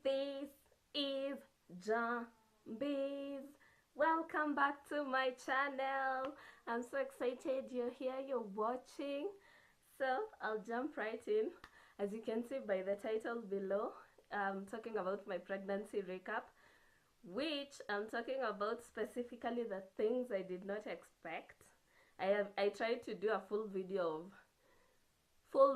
This is Njambiz. Welcome back to my channel. I'm so excited you're here, you're watching. So I'll jump right in. As you can see by the title below, I'm talking about my pregnancy recap, which I'm talking about specifically the things I did not expect. I tried to do a full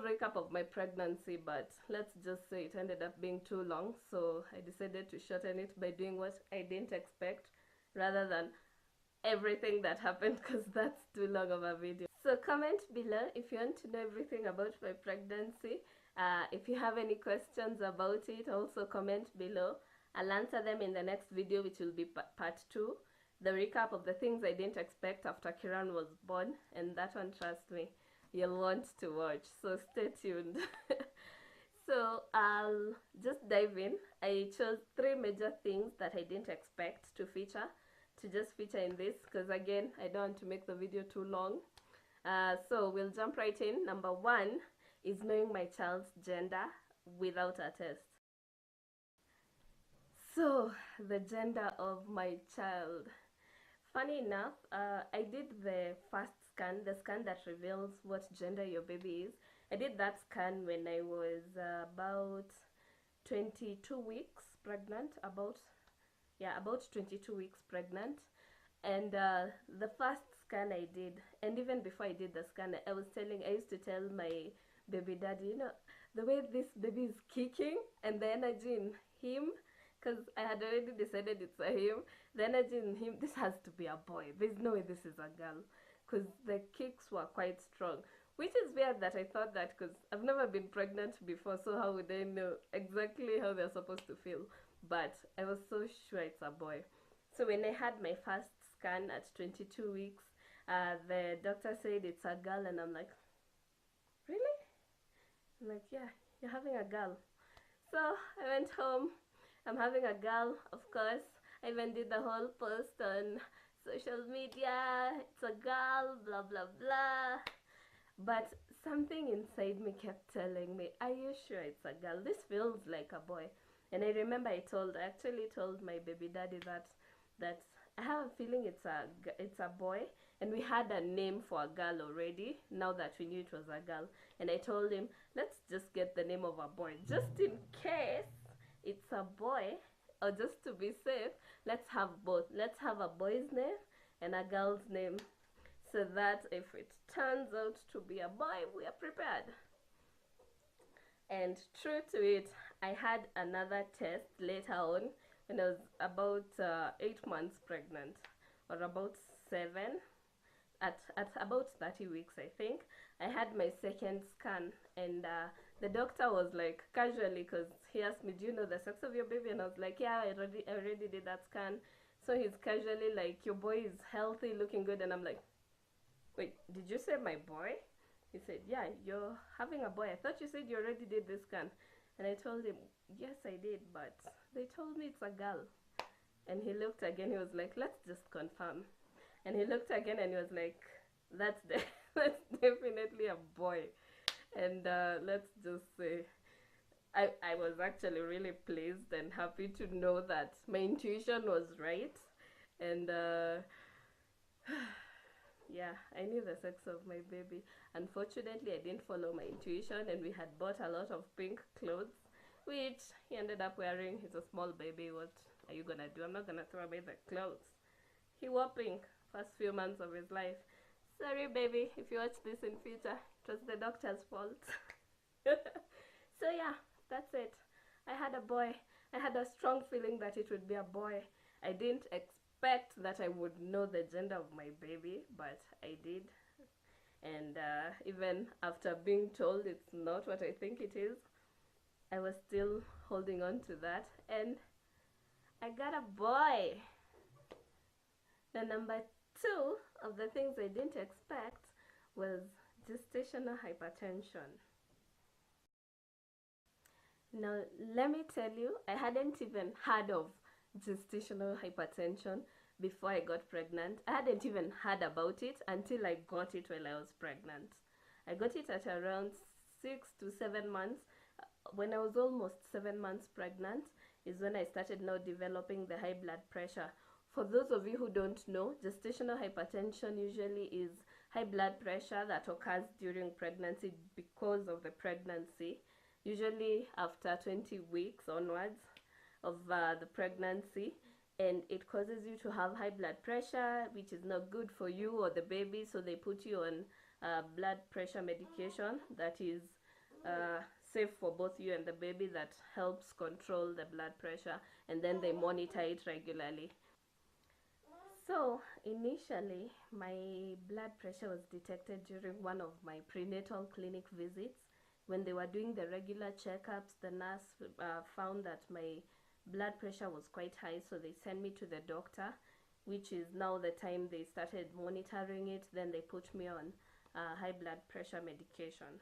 recap of my pregnancy, but let's just say it ended up being too long, so I decided to shorten it by doing what I didn't expect rather than everything that happened, because that's too long of a video. So comment below if you want to know everything about my pregnancy. If you have any questions about it, also comment below. I'll answer them in the next video, which will be part 2, the recap of the things I didn't expect after Kiran was born, and that one, trust me, you'll want to watch, so stay tuned. So I'll just dive in. I chose 3 major things that I didn't expect to just feature in this, because again, I don't want to make the video too long. So we'll jump right in. Number 1 is knowing my child's gender without a test. So the gender of my child. Funny enough, I did the first scan, the scan that reveals what gender your baby is. I did that scan when I was about 22 weeks pregnant, about 22 weeks pregnant. And the first scan I did, and even before I did the scan, I used to tell my baby daddy, you know, the way this baby is kicking and the energy in him, because I had already decided it's a him, the energy in him, this has to be a boy. There's no way this is a girl, because the kicks were quite strong. Which is weird that I thought that, because I've never been pregnant before, so how would I know exactly how they're supposed to feel? But I was so sure it's a boy. So when I had my first scan at 22 weeks, the doctor said it's a girl, and I'm like, really? I'm like, yeah, you're having a girl. So I went home. I'm having a girl, of course. I even did the whole post on social media. It's a girl, blah, blah, blah. But something inside me kept telling me, are you sure it's a girl? This feels like a boy. And I remember I actually told my baby daddy that I have a feeling it's a boy, and we had a name for a girl already, now that we knew it was a girl. And I told him, let's just get the name of a boy, just in case it's a boy, or just to be safe, let's have both. Let's have a boy's name and a girl's name, so that if it turns out to be a boy, we are prepared. And true to it, I had another test later on when I was about 8 months pregnant, or about 7, at about 30 weeks, I think. I had my second scan, and the doctor was like, casually, because he asked me, do you know the sex of your baby? And I was like, yeah, I already did that scan. So he's casually like, your boy is healthy, looking good. And I'm like, wait, did you say my boy? He said, yeah, you're having a boy. I thought you said you already did this scan. And I told him, yes, I did, but they told me it's a girl. And he looked again. He was like, let's just confirm. And he looked again, and he was like, that's definitely a boy. And let's just say, I was actually really pleased and happy to know that my intuition was right. And yeah, I knew the sex of my baby. Unfortunately, I didn't follow my intuition, and we had bought a lot of pink clothes, which he ended up wearing. He's a small baby. What are you gonna do? I'm not gonna throw away the clothes. He wore pink first few months of his life. Sorry, baby, if you watch this in future, it was the doctor's fault. So yeah, that's it. I had a boy. I had a strong feeling that it would be a boy. I didn't expect that I would know the gender of my baby, but I did. And even after being told it's not what I think it is, I was still holding on to that, and I got a boy. The number 2 of the things I didn't expect was gestational hypertension. Now, let me tell you, I hadn't even heard of gestational hypertension before I got pregnant. I hadn't even heard about it until I got it while I was pregnant. I got it at around 6 to 7 months, when I was almost 7 months pregnant, is when I started now developing the high blood pressure. For those of you who don't know, gestational hypertension usually is high blood pressure that occurs during pregnancy because of the pregnancy, usually after 20 weeks onwards of the pregnancy, and it causes you to have high blood pressure, which is not good for you or the baby. So they put you on blood pressure medication that is safe for both you and the baby, that helps control the blood pressure, and then they monitor it regularly. So initially, my blood pressure was detected during one of my prenatal clinic visits. When they were doing the regular checkups, the nurse found that my blood pressure was quite high, so they sent me to the doctor, which is now the time they started monitoring it. Then they put me on high blood pressure medication.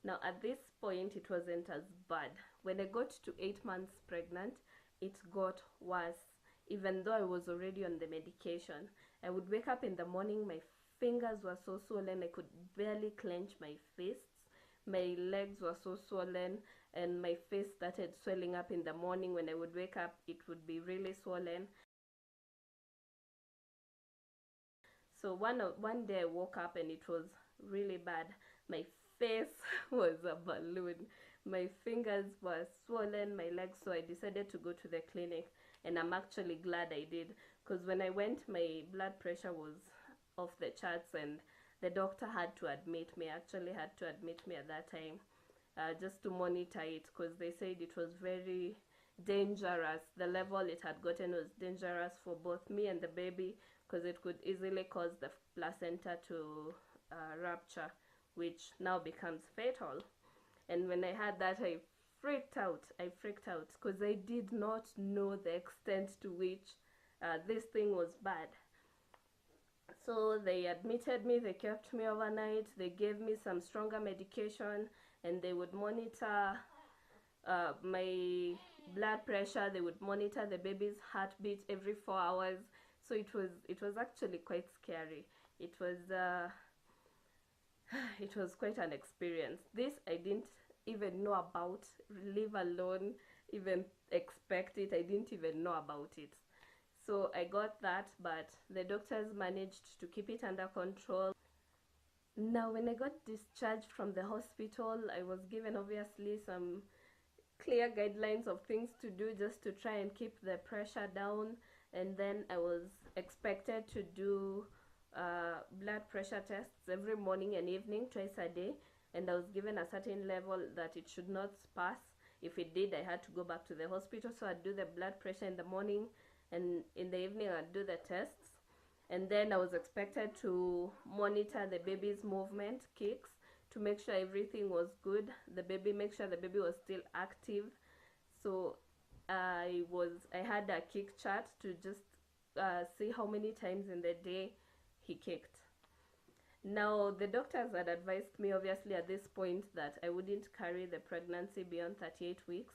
Now, at this point, it wasn't as bad. When I got to 8 months pregnant, it got worse. Even though I was already on the medication, I would wake up in the morning, my fingers were so swollen, I could barely clench my fists. My legs were so swollen, and my face started swelling up in the morning. When I would wake up, it would be really swollen. So one day I woke up and it was really bad. My face was a balloon. My fingers were swollen, my legs, so I decided to go to the clinic, and I'm actually glad I did, because when I went, my blood pressure was off the charts, and the doctor had to admit me, actually had to admit me at that time, just to monitor it, because they said it was very dangerous. The level it had gotten was dangerous for both me and the baby, because it could easily cause the placenta to rupture, which now becomes fatal. And when I had that, I freaked out. I freaked out because I did not know the extent to which this thing was bad. So they admitted me, they kept me overnight, they gave me some stronger medication, and they would monitor my blood pressure. They would monitor the baby's heartbeat every 4 hours. So it was actually quite scary. It was it was quite an experience. This I didn't even know about, leave alone even expect it. I didn't even know about it. So I got that, but the doctors managed to keep it under control. Now, when I got discharged from the hospital, I was given obviously some clear guidelines of things to do just to try and keep the pressure down. And then I was expected to do blood pressure tests every morning and evening, twice a day. And I was given a certain level that it should not pass. If it did, I had to go back to the hospital. So I'd do the blood pressure in the morning, and in the evening I'd do the tests. And then I was expected to monitor the baby's movement, kicks, to make sure everything was good. Make sure the baby was still active. So I had a kick chart to just see how many times in the day he kicked. Now, the doctors had advised me, obviously, at this point, that I wouldn't carry the pregnancy beyond 38 weeks.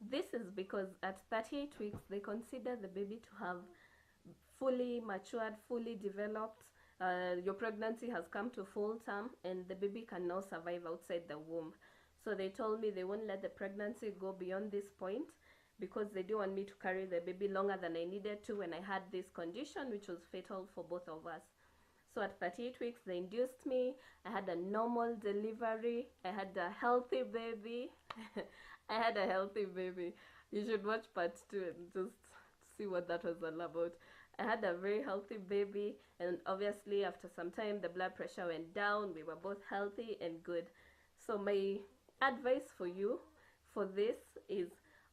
This is because at 38 weeks, they consider the baby to have fully matured, fully developed. Your pregnancy has come to full term, and the baby can now survive outside the womb. So they told me they won't let the pregnancy go beyond this point, because they didn't want me to carry the baby longer than I needed to when I had this condition, which was fatal for both of us. So at 38 weeks, they induced me. I had a normal delivery. I had a healthy baby. I had a healthy baby. You should watch part 2 and just see what that was all about. I had a very healthy baby, and obviously after some time the blood pressure went down. We were both healthy and good. So my advice for you for this is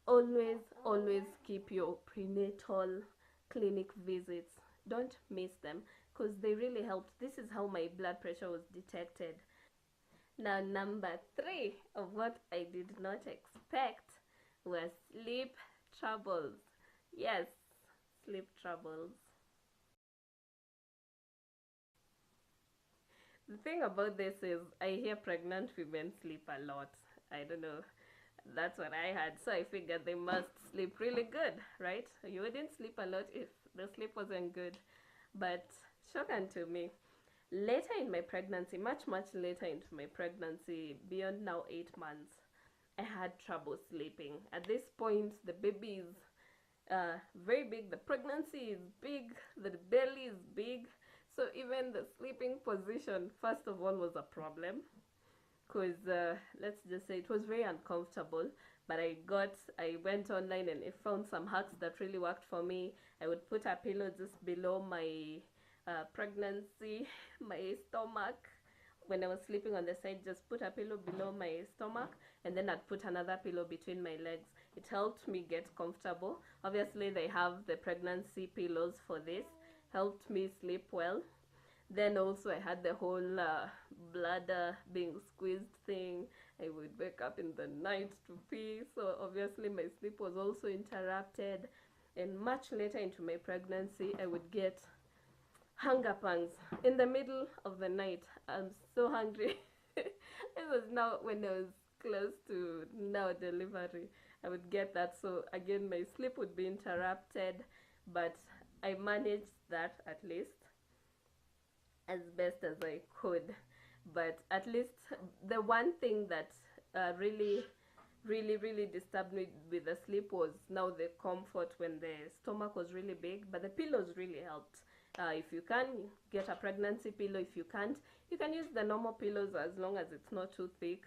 always keep your prenatal clinic visits. Don't miss them, because they really helped. This is how my blood pressure was detected. Now, number 3 of what I did not expect was sleep troubles. Yes, sleep troubles. The thing about this is, I hear pregnant women sleep a lot. I don't know. That's what I had. So I figured they must sleep really good, right? You wouldn't sleep a lot if the sleep wasn't good. But shocking to me, later in my pregnancy, much later into my pregnancy, beyond now 8 months, I had trouble sleeping. At this point, the baby is very big, the pregnancy is big, the belly is big, so even the sleeping position, first of all, was a problem, because let's just say it was very uncomfortable. But I went online and I found some hacks that really worked for me. I would put a pillow just below my pregnancy, my stomach. When I was sleeping on the side, just put a pillow below my stomach, and then I'd put another pillow between my legs. It helped me get comfortable. Obviously, they have the pregnancy pillows for this. Helped me sleep well. Then also I had the whole bladder being squeezed thing. I would wake up in the night to pee, so obviously my sleep was also interrupted. And much later into my pregnancy, I would get hunger pangs in the middle of the night. I'm so hungry. It was now when I was close to now delivery. I would get that. So again, my sleep would be interrupted, but I managed that at least as best as I could. But at least the one thing that really disturbed me with the sleep was now the comfort when the stomach was really big, but the pillows really helped. If you can, get a pregnancy pillow. If you can't, you can use the normal pillows as long as it's not too thick,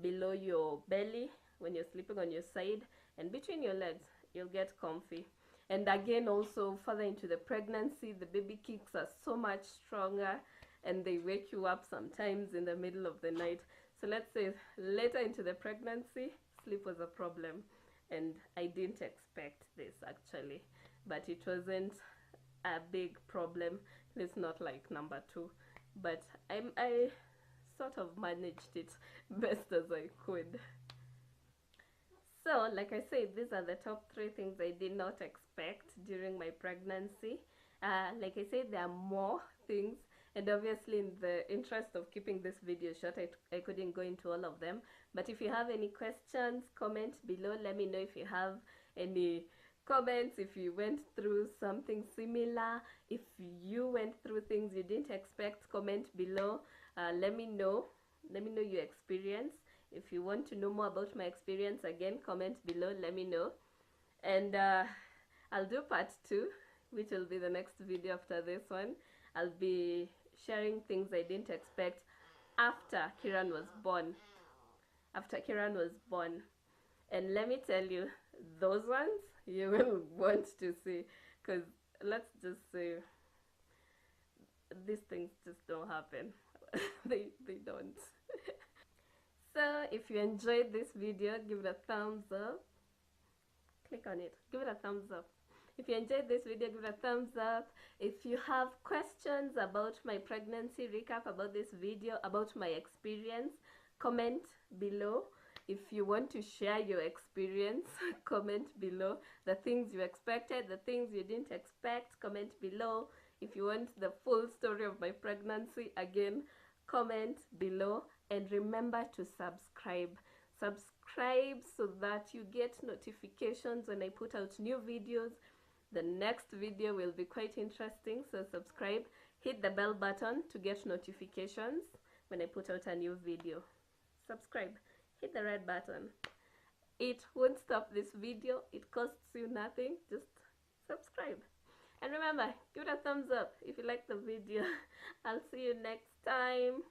below your belly when you're sleeping on your side, and between your legs. You'll get comfy. And again, also further into the pregnancy, the baby kicks are so much stronger, and they wake you up sometimes in the middle of the night. So let's say later into the pregnancy, sleep was a problem, and I didn't expect this actually, but it wasn't a big problem. It's not like number two, but I sort of managed it best as I could. So, like I said, these are the top 3 things I did not expect during my pregnancy. Like I said, there are more things, and obviously, in the interest of keeping this video short, I couldn't go into all of them. But if you have any questions, comment below. Let me know if you have any comments, if you went through something similar, if you went through things you didn't expect. Comment below. Let me know your experience. If you want to know more about my experience, again, comment below, let me know. And I'll do part 2, which will be the next video after this one. I'll be sharing things I didn't expect after Kiran was born. And let me tell you, those ones you will want to see, because let's just say these things just don't happen. they don't. So if you enjoyed this video, give it a thumbs up. Click on it, give it a thumbs up. If you enjoyed this video, give it a thumbs up. If you have questions about my pregnancy recap, about this video, about my experience, comment below. If you want to share your experience, comment below. The things you expected, the things you didn't expect, comment below. If you want the full story of my pregnancy, again, comment below. And remember to subscribe. Subscribe so that you get notifications when I put out new videos. The next video will be quite interesting, so subscribe. Hit the bell button to get notifications when I put out a new video. Subscribe. Hit the red button. It won't stop this video. It costs you nothing. Just subscribe. And remember, give it a thumbs up if you like the video. I'll see you next time.